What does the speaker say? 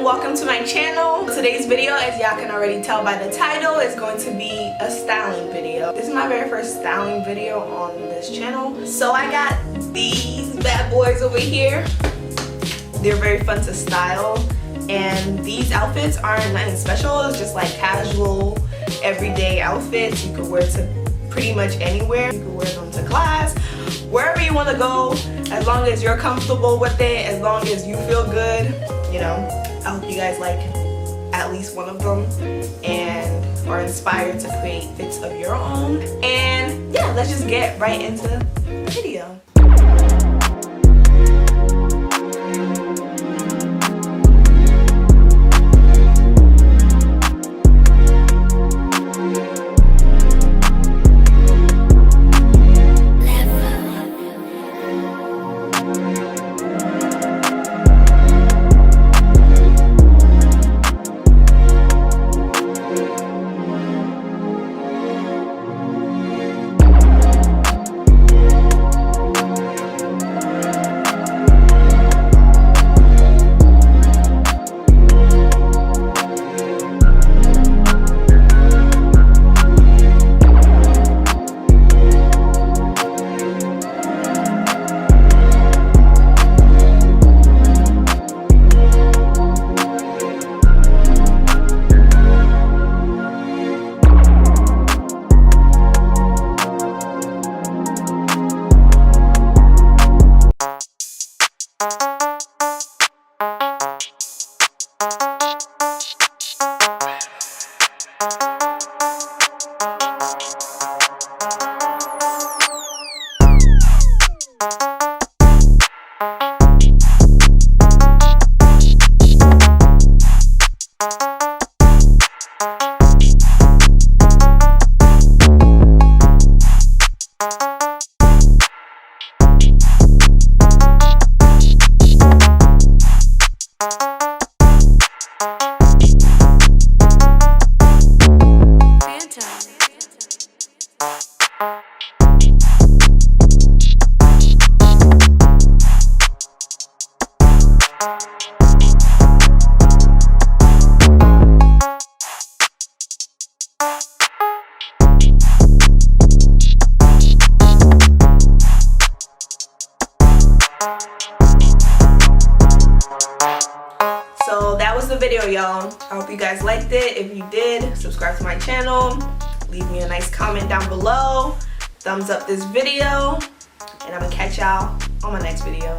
everyone, welcome to my channel. Today's video, as y'all can already tell by the title, is going to be a styling video. This is my very first styling video on this channel. So I got these bad boys over here. They're very fun to style, and these outfits aren't nothing special. It's just like casual, everyday outfits. You could wear to pretty much anywhere. You could wear them to class, wherever you want to go, as long as you're comfortable with it, as long as you feel good. You know, I hope you guys like at least one of them and are inspired to create fits of your own. And yeah, let's just get right into the video. So that was the video, y'all. I hope you guys liked it. If you did, subscribe to my channel. Leave me a nice comment down below. Thumbs up this video. And I'm gonna catch y'all on my next video.